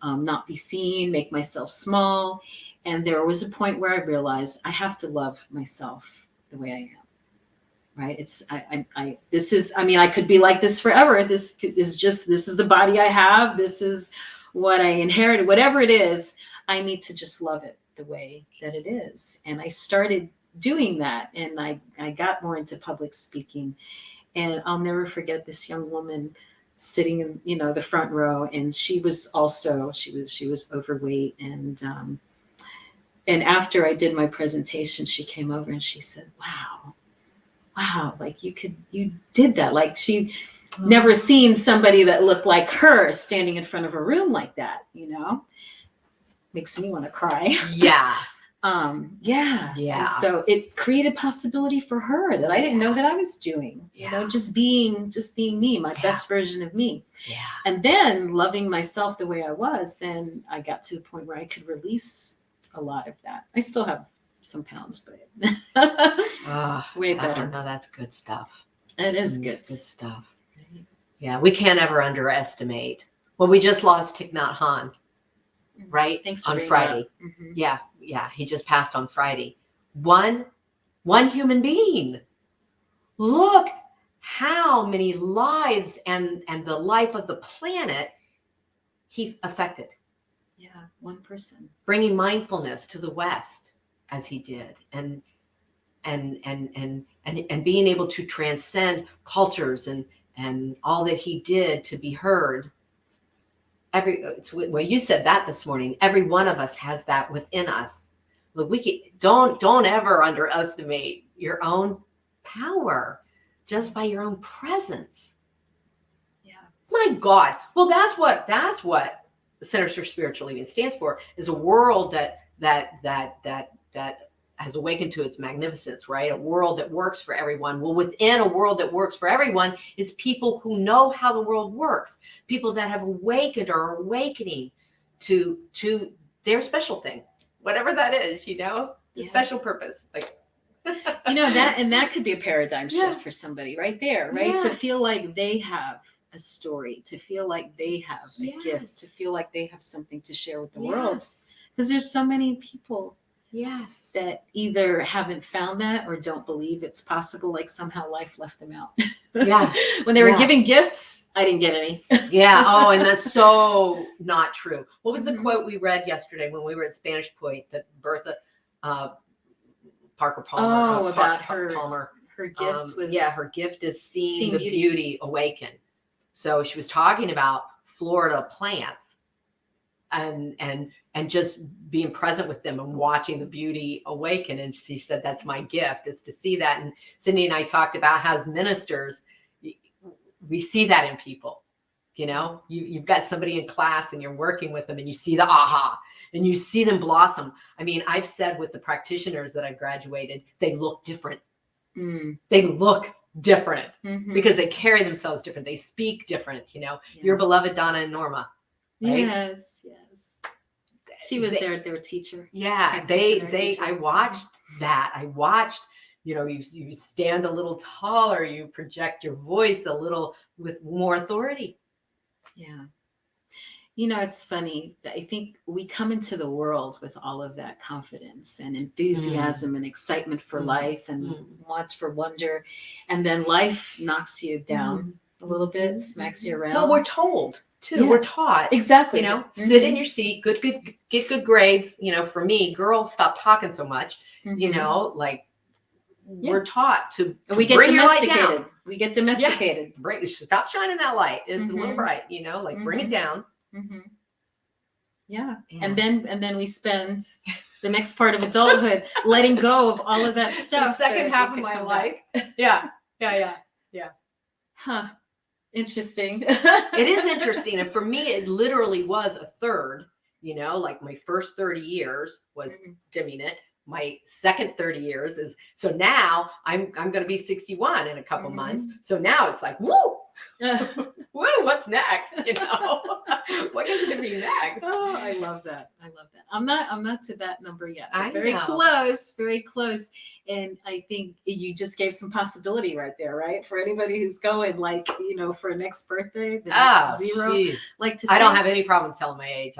[SPEAKER 2] not be seen, make myself small. And there was a point where I realized I have to love myself the way I am. Right. I could be like this forever. This is the body I have. This is what I inherited, whatever it is. I need to just love it the way that it is. And I started doing that. And I got more into public speaking. And I'll never forget this young woman sitting in, the front row, and she was overweight, and after I did my presentation, she came over and she said, wow, like you did that. Like she never seen somebody that looked like her standing in front of a room like that, makes me want to cry.
[SPEAKER 3] Yeah.
[SPEAKER 2] Yeah. And so it created possibility for her that I didn't know that I was doing, just being me, my best version of me.
[SPEAKER 3] Yeah.
[SPEAKER 2] And then loving myself the way I was, then I got to the point where I could release a lot of that. I still have some pounds, but way better.
[SPEAKER 3] No, that's good stuff.
[SPEAKER 2] It is good
[SPEAKER 3] stuff. Yeah, we can't ever underestimate. Well, we just lost Thich Nhat Hanh, right?
[SPEAKER 2] Thanks for
[SPEAKER 3] on
[SPEAKER 2] bringing
[SPEAKER 3] Friday.
[SPEAKER 2] that up. Mm-hmm.
[SPEAKER 3] Yeah, he just passed on Friday. One human being. Look how many lives and the life of the planet he affected.
[SPEAKER 2] Yeah, one person.
[SPEAKER 3] Bringing mindfulness to the West as he did, and being able to transcend cultures and all that he did to be heard. Well, you said that this morning. Every one of us has that within us. Look, don't ever underestimate your own power just by your own presence.
[SPEAKER 2] Yeah.
[SPEAKER 3] My God. Well, that's what the Centers for Spiritual Living stands for, is a world that has awakened to its magnificence, right? A world that works for everyone. Well, within a world that works for everyone is people who know how the world works, people that have awakened or are awakening to their special thing, whatever that is, the special purpose. Like,
[SPEAKER 2] that could be a paradigm shift for somebody right there, right?
[SPEAKER 3] Yeah.
[SPEAKER 2] To feel like they have a story, to feel like they have a gift, to feel like they have something to share with the world. Because there's so many people that either haven't found that or don't believe it's possible, like somehow life left them out.
[SPEAKER 3] Yeah.
[SPEAKER 2] When they were giving gifts, I didn't get any.
[SPEAKER 3] Yeah. Oh, and that's so not true. What was the quote we read yesterday when we were at Spanish Point that Bertha Parker Palmer,
[SPEAKER 2] about her
[SPEAKER 3] Palmer,
[SPEAKER 2] her gift was
[SPEAKER 3] her gift is seeing the beauty awaken. So she was talking about Florida plants and just being present with them and watching the beauty awaken. And she said, that's my gift, is to see that. And Cindy and I talked about how as ministers, we see that in people. You've got somebody in class and you're working with them and you see the aha and you see them blossom. I mean, I've said with the practitioners that I've graduated, they look different. They look different because they carry themselves different. They speak different, your beloved Donna and Norma. Right?
[SPEAKER 2] Yes. She was their teacher.
[SPEAKER 3] Yeah, I watched that. I watched, you stand a little taller, you project your voice a little with more authority.
[SPEAKER 2] Yeah. It's funny. I think we come into the world with all of that confidence and enthusiasm and excitement for life and watch for wonder. And then life knocks you down a little bit, smacks you around.
[SPEAKER 3] Well, we're told too. We're taught.
[SPEAKER 2] Exactly.
[SPEAKER 3] Sit in your seat, get good grades. For me, girls, stop talking so much. We're taught to
[SPEAKER 2] we get domesticated. We get domesticated.
[SPEAKER 3] Yeah. Stop shining that light. It's a little bright, bring it down.
[SPEAKER 2] Yeah. And then we spend the next part of adulthood letting go of all of that stuff.
[SPEAKER 3] The second half of my life. Yeah.
[SPEAKER 2] Huh. Interesting.
[SPEAKER 3] It is interesting. And for me, it literally was a third, like my first 30 years was dimming it. My second 30 years is, so now I'm going to be 61 in a couple months. So now it's like, woo, woo, what's next? What is going to be next?
[SPEAKER 2] Oh, I love that. I'm not to that number yet.
[SPEAKER 3] Very
[SPEAKER 2] close. And I think you just gave some possibility right there, right? For anybody who's going for a next birthday, the next zero.
[SPEAKER 3] Geez.
[SPEAKER 2] I
[SPEAKER 3] don't have any problem telling my age.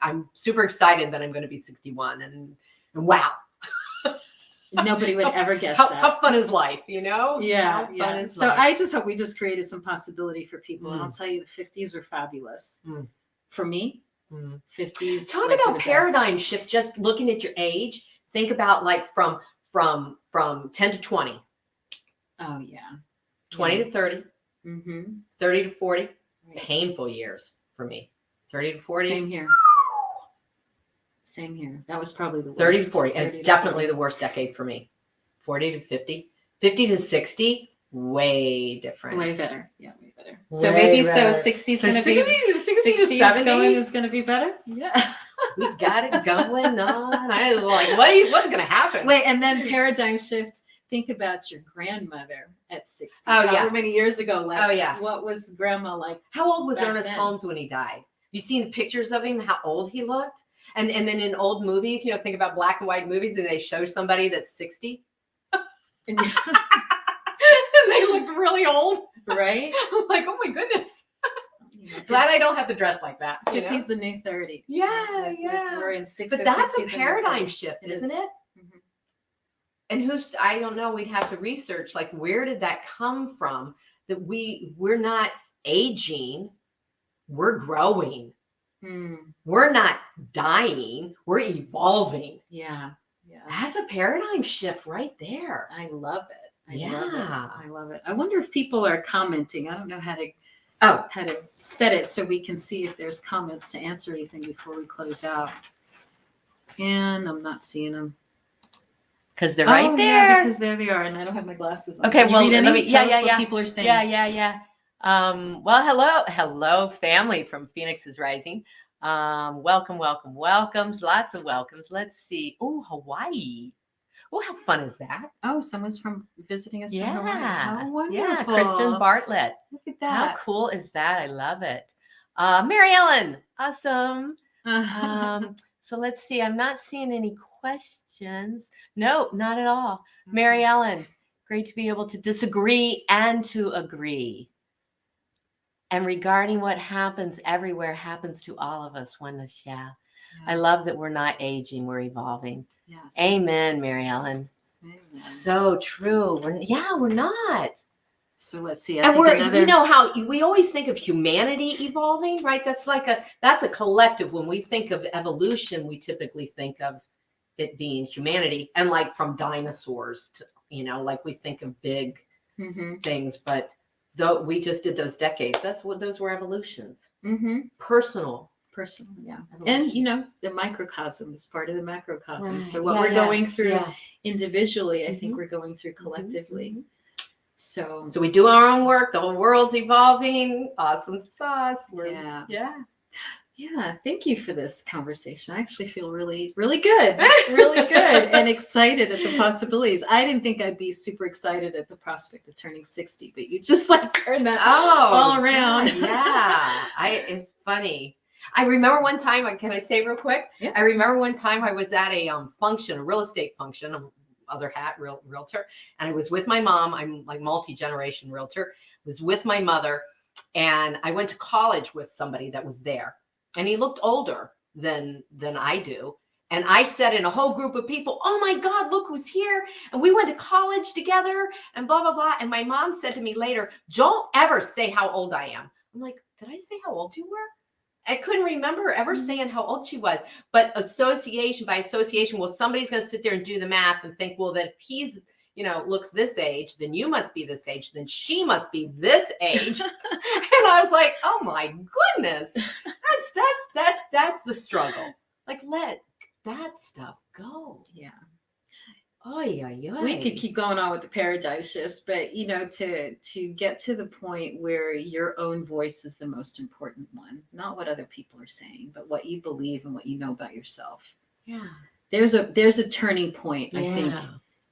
[SPEAKER 3] I'm super excited that I'm going to be 61 and wow.
[SPEAKER 2] Nobody would ever guess that.
[SPEAKER 3] How fun is life,
[SPEAKER 2] Yeah. So
[SPEAKER 3] life.
[SPEAKER 2] I just hope we just created some possibility for people. And I'll tell you, the 50s were fabulous. For me, 50s.
[SPEAKER 3] Talk about paradigm shift, just looking at your age. Think about from 10 to 20.
[SPEAKER 2] Oh, yeah.
[SPEAKER 3] 20 to 30,
[SPEAKER 2] Mm-hmm.
[SPEAKER 3] 30 to 40,
[SPEAKER 2] Right.
[SPEAKER 3] painful years for me. 30 to 40.
[SPEAKER 2] Same here. Same here. That was probably the worst.
[SPEAKER 3] 30 to 40,
[SPEAKER 2] 30
[SPEAKER 3] and
[SPEAKER 2] to
[SPEAKER 3] definitely
[SPEAKER 2] 40.
[SPEAKER 3] the worst decade for me. 40 to 50, 50 to 60, way different.
[SPEAKER 2] Way better. Yeah, way better. So
[SPEAKER 3] Way
[SPEAKER 2] maybe
[SPEAKER 3] better.
[SPEAKER 2] 60 is
[SPEAKER 3] So
[SPEAKER 2] going to be
[SPEAKER 3] 60 to 70
[SPEAKER 2] is going to be better. Yeah.
[SPEAKER 3] We got it going on. I was like, what's going to happen?
[SPEAKER 2] Wait, and then paradigm shift. Think about your grandmother at 60.
[SPEAKER 3] Oh, yeah.
[SPEAKER 2] However many years ago. Like,
[SPEAKER 3] Oh, yeah.
[SPEAKER 2] What was grandma like?
[SPEAKER 3] How old was
[SPEAKER 2] back
[SPEAKER 3] Ernest
[SPEAKER 2] then?
[SPEAKER 3] Holmes when he died? You seen pictures of him, how old he looked? And then in old movies, think about black and white movies, and they show somebody that's 60.
[SPEAKER 2] And
[SPEAKER 3] They looked really old.
[SPEAKER 2] right?
[SPEAKER 3] I'm like, oh my goodness. Glad I don't have to dress like that.
[SPEAKER 2] 50's the new 30.
[SPEAKER 3] Yeah, yeah.
[SPEAKER 2] We're in 60s.
[SPEAKER 3] But that's
[SPEAKER 2] 60s
[SPEAKER 3] a
[SPEAKER 2] and
[SPEAKER 3] paradigm
[SPEAKER 2] 30s.
[SPEAKER 3] shift,
[SPEAKER 2] It
[SPEAKER 3] isn't
[SPEAKER 2] is.
[SPEAKER 3] it?
[SPEAKER 2] Mhm.
[SPEAKER 3] And I don't know, we'd have to research, like, where did that come from? That we're not aging, we're growing. We're not dying, we're evolving.
[SPEAKER 2] Yeah. Yeah.
[SPEAKER 3] That's a paradigm shift right there.
[SPEAKER 2] I love it.
[SPEAKER 3] Yeah.
[SPEAKER 2] I love it. I wonder if people are commenting. I don't know how to set it so we can see if there's comments to answer anything before we close out. And I'm not seeing them.
[SPEAKER 3] Because they're right there.
[SPEAKER 2] Yeah, because there they are, and I don't have my glasses on.
[SPEAKER 3] Okay,
[SPEAKER 2] Can you
[SPEAKER 3] well,
[SPEAKER 2] read any?
[SPEAKER 3] let me.
[SPEAKER 2] Tell us
[SPEAKER 3] Yeah.
[SPEAKER 2] what people are saying.
[SPEAKER 3] Yeah. Well, hello, family from Phoenix is Rising. Welcomes. Lots of welcomes. Let's see. Oh, Hawaii. Oh, how fun is that?
[SPEAKER 2] Oh, someone's visiting us from Hawaii.
[SPEAKER 3] Yeah.
[SPEAKER 2] How wonderful.
[SPEAKER 3] Yeah, Kristen Bartlett.
[SPEAKER 2] Look at
[SPEAKER 3] How
[SPEAKER 2] that.
[SPEAKER 3] cool is that? I love it. Mary Ellen. Awesome. So let's see. I'm not seeing any questions. No, not at all. Mary Ellen, great to be able to disagree and to agree. And regarding what happens everywhere happens to all of us. I love that we're not aging, we're evolving.
[SPEAKER 2] Yes.
[SPEAKER 3] Amen, Mary Ellen.
[SPEAKER 2] Amen.
[SPEAKER 3] So true. We're not.
[SPEAKER 2] So let's see.
[SPEAKER 3] And how we always think of humanity evolving, right? That's a collective. When we think of evolution, we typically think of it being humanity, and like from dinosaurs to, like we think of big things, but though we just did those decades, those were evolutions. Personal,
[SPEAKER 2] yeah.
[SPEAKER 3] evolution.
[SPEAKER 2] And the microcosm is part of the macrocosm.
[SPEAKER 3] Right.
[SPEAKER 2] So what we're going through individually, I think
[SPEAKER 3] Mhm.
[SPEAKER 2] we're going through collectively. So
[SPEAKER 3] we do our own work. The whole world's evolving. Awesome sauce.
[SPEAKER 2] Yeah. Thank you for this conversation. I actually feel really, really good, really good, and excited at the possibilities. I didn't think I'd be super excited at the prospect of turning 60, but you just turned that all around.
[SPEAKER 3] It's funny. I remember one time. Can I say real quick?
[SPEAKER 2] Yeah.
[SPEAKER 3] I remember one time I was at a function, a real estate function. Other hat, realtor, and I was with my mom. I'm like multi-generation realtor. I was with my mother, and I went to college with somebody that was there, and he looked older than I do. And I said in a whole group of people, "Oh my God, look who's here!" And we went to college together, and blah blah blah. And my mom said to me later, "Don't ever say how old I am." I'm like, "Did I say how old you were?" I couldn't remember ever saying how old she was, but by association, well, somebody's going to sit there and do the math and think, well, that if he's, looks this age, then you must be this age, then she must be this age. And I was like, oh my goodness, that's the struggle. Like, let that stuff go.
[SPEAKER 2] Yeah.
[SPEAKER 3] We
[SPEAKER 2] We could keep going on with the paradigm shifts, but to get to the point where your own voice is the most important one, not what other people are saying, but what you believe and what you know about yourself.
[SPEAKER 3] Yeah.
[SPEAKER 2] There's a turning point, I think,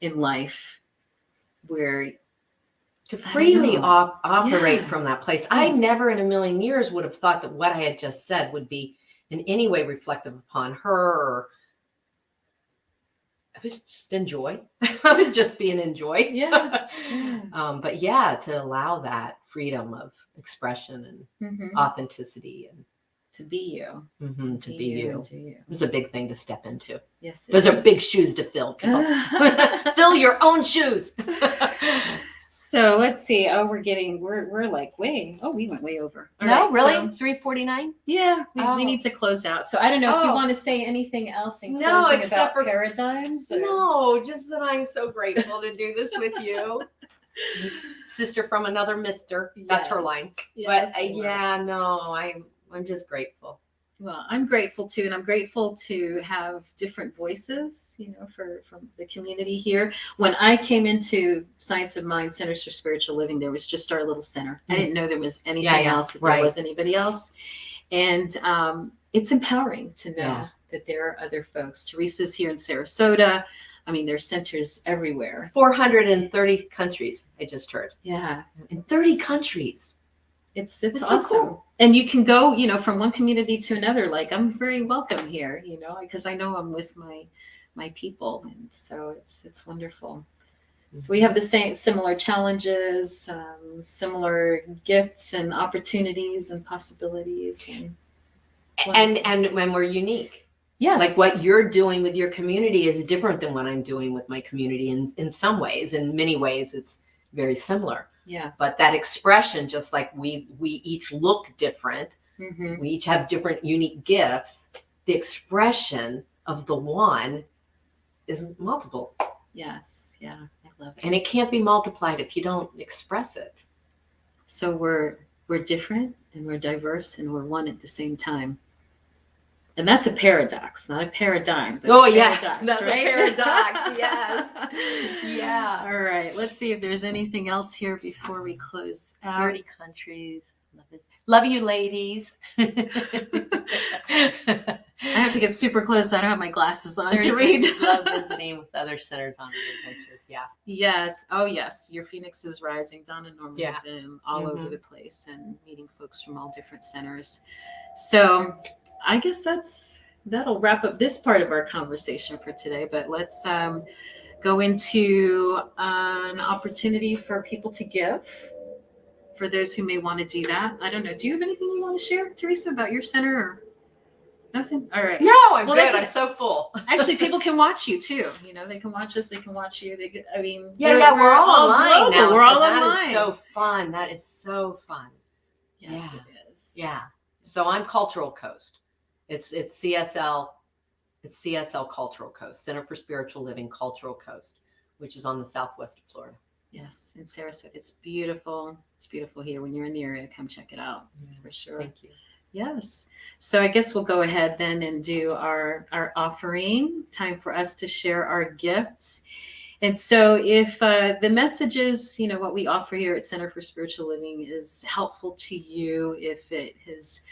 [SPEAKER 2] in life where
[SPEAKER 3] to freely operate from that place.
[SPEAKER 2] Yes.
[SPEAKER 3] I never in a million years would have thought that what I had just said would be in any way reflective upon her, or I was just enjoy. I was just being enjoyed.
[SPEAKER 2] Yeah.
[SPEAKER 3] But to allow that freedom of expression and authenticity and
[SPEAKER 2] to be you.
[SPEAKER 3] To be you. It was a big thing to step into.
[SPEAKER 2] Yes.
[SPEAKER 3] Those are big shoes to fill, people. Fill your own shoes.
[SPEAKER 2] So let's see. Oh, we're like way. Oh, we went way over. All
[SPEAKER 3] No,
[SPEAKER 2] right,
[SPEAKER 3] really?
[SPEAKER 2] so-
[SPEAKER 3] 3:49?
[SPEAKER 2] Yeah, we need to close out. So I don't know if you want to say anything else in closing
[SPEAKER 3] except
[SPEAKER 2] about
[SPEAKER 3] for
[SPEAKER 2] paradigms. Or...
[SPEAKER 3] No, just that I'm so grateful to do this with you. Sister from another mister. That's her line.
[SPEAKER 2] Yes,
[SPEAKER 3] But I'm just grateful.
[SPEAKER 2] Well, I'm grateful too, and I'm grateful to have different voices, from the community here. When I came into Science of Mind Centers for Spiritual Living, there was just our little center. I didn't know there was anything else, that there was anybody else. And it's empowering to know that there are other folks. Teresa's here in Sarasota. I mean, there's centers everywhere.
[SPEAKER 3] 430 countries, I just heard.
[SPEAKER 2] Yeah.
[SPEAKER 3] In 30 countries.
[SPEAKER 2] It's awesome. So cool. And you can go, from one community to another. Like, I'm very welcome here, because I know I'm with my people. And so it's wonderful. So we have the similar challenges, similar gifts and opportunities and possibilities.
[SPEAKER 3] And when we're unique.
[SPEAKER 2] Yes.
[SPEAKER 3] Like what you're doing with your community is different than what I'm doing with my community in some ways. In many ways, it's very similar.
[SPEAKER 2] Yeah.
[SPEAKER 3] But that expression, just like we each look different, we each have different unique gifts, the expression of the one is multiple.
[SPEAKER 2] Yes. Yeah. I love it.
[SPEAKER 3] And it can't be multiplied if you don't express it.
[SPEAKER 2] So we're different and we're diverse and we're one at the same time. And that's a paradox, not a paradigm. But
[SPEAKER 3] That's
[SPEAKER 2] right?
[SPEAKER 3] a paradox. Yes. Yeah.
[SPEAKER 2] All right. Let's see if there's anything else here before we close out.
[SPEAKER 3] 30 countries. Love you, ladies.
[SPEAKER 2] I have to get super close. I don't have my glasses on to read.
[SPEAKER 3] Love visiting with other centers on adventures. Yeah.
[SPEAKER 2] Yes. Oh, yes. Your Phoenix is rising. Donna and Norman have been all over the place and meeting folks from all different centers. So I guess that'll wrap up this part of our conversation for today. But let's go into an opportunity for people to give. For those who may want to do that. I don't know. Do you have anything you want to share, Teresa, about your center or nothing? All right.
[SPEAKER 3] No, I'm good. I'm so full.
[SPEAKER 2] Actually, people can watch you too. They can watch us. They can watch you.
[SPEAKER 3] We're all online now.
[SPEAKER 2] We're all
[SPEAKER 3] online.
[SPEAKER 2] That is
[SPEAKER 3] so fun. That is so fun.
[SPEAKER 2] Yes, it is.
[SPEAKER 3] Yeah. So I'm Cultural Coast. It's CSL. It's CSL Cultural Coast, Center for Spiritual Living Cultural Coast, which is on the southwest of Florida.
[SPEAKER 2] Yes, in Sarasota. It's beautiful. It's beautiful here. When you're in the area, come check it out for sure.
[SPEAKER 3] Thank you.
[SPEAKER 2] Yes. So I guess we'll go ahead then and do our offering. Time for us to share our gifts. And so if the messages, what we offer here at Center for Spiritual Living is helpful to you, if it has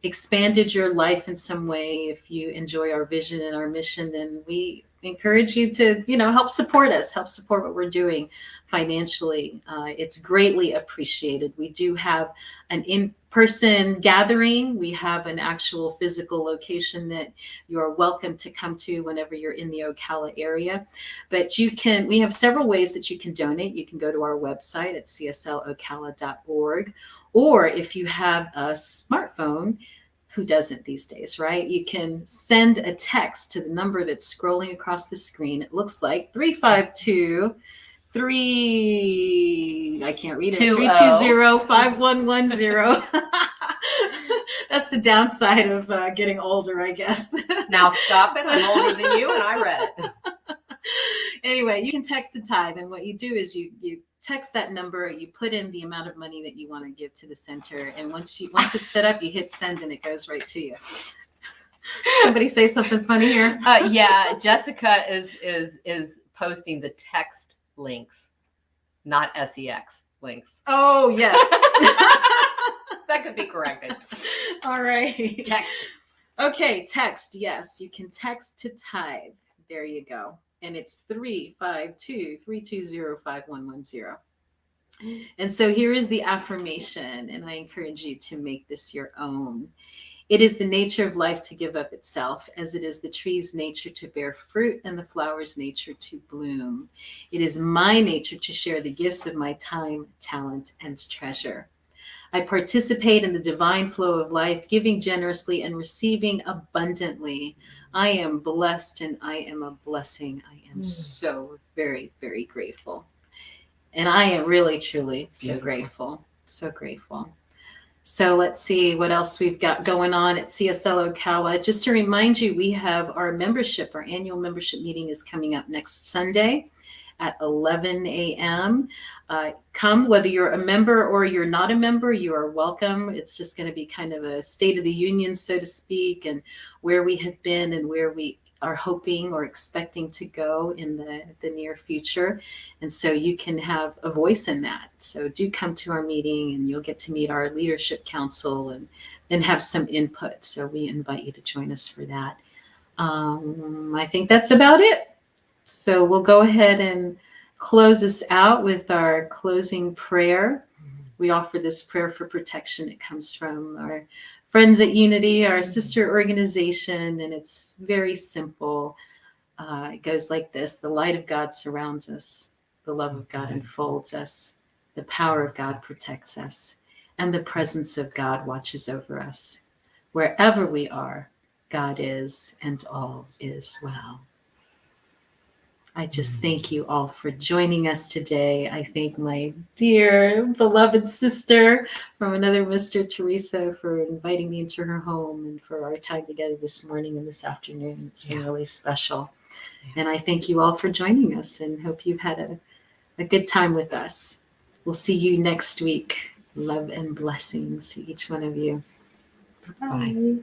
[SPEAKER 2] expanded your life in some way, if you enjoy our vision and our mission, then we encourage you to, help support us, help support what we're doing financially. It's greatly appreciated. We do have an in-person gathering. We have an actual physical location that you are welcome to come to whenever you're in the Ocala area. But we have several ways that you can donate. You can go to our website at cslocala.org, or if you have a smartphone, who doesn't these days, right? You can send a text to the number that's scrolling across the screen. It looks like 352-3, I can't read it, 320-5110. That's the downside of getting older, I guess.
[SPEAKER 3] Now stop it. I'm older than you and I read it.
[SPEAKER 2] Anyway, you can text the tithe, and what you do is you text that number, you put in the amount of money that you want to give to the center, and once it's set up, you hit send and it goes right to you. Somebody say something funny here.
[SPEAKER 3] Yeah, Jessica is posting the text links, not sex links.
[SPEAKER 2] Oh, yes.
[SPEAKER 3] That could be corrected.
[SPEAKER 2] All right.
[SPEAKER 3] Text.
[SPEAKER 2] Okay, text. Yes, you can text to tithe. There you go. And it's 352-320-5110. And so here is the affirmation, and I encourage you to make this your own. It is the nature of life to give up itself, as it is the tree's nature to bear fruit and the flower's nature to bloom. It is my nature to share the gifts of my time, talent, and treasure. I participate in the divine flow of life, giving generously and receiving abundantly. I am blessed and I am a blessing. I am so very, very grateful. And I am really, truly so grateful. So grateful. So let's see what else we've got going on at CSL Ocala. Just to remind you, we have our annual membership meeting is coming up next Sunday at 11 a.m. Come, whether you're a member or you're not a member, you are welcome. It's just going to be kind of a state of the union, so to speak, and where we have been and where we are hoping or expecting to go in the near future. And so you can have a voice in that. So do come to our meeting and you'll get to meet our leadership council and have some input. So we invite you to join us for that. I think that's about it. So we'll go ahead and close us out with our closing prayer. We offer this prayer for protection. It comes from our friends at Unity, our sister organization, and it's very simple. It goes like this: the light of God surrounds us, the love of God enfolds us, the power of God protects us, and the presence of God watches over us. Wherever we are, God is, and all is well. I just thank you all for joining us today. I thank my dear beloved sister from another Mr. Teresa for inviting me into her home and for our time together this morning and this afternoon. It's been really special. And I thank you all for joining us and hope you've had a good time with us. We'll see you next week. Love and blessings to each one of you. Bye.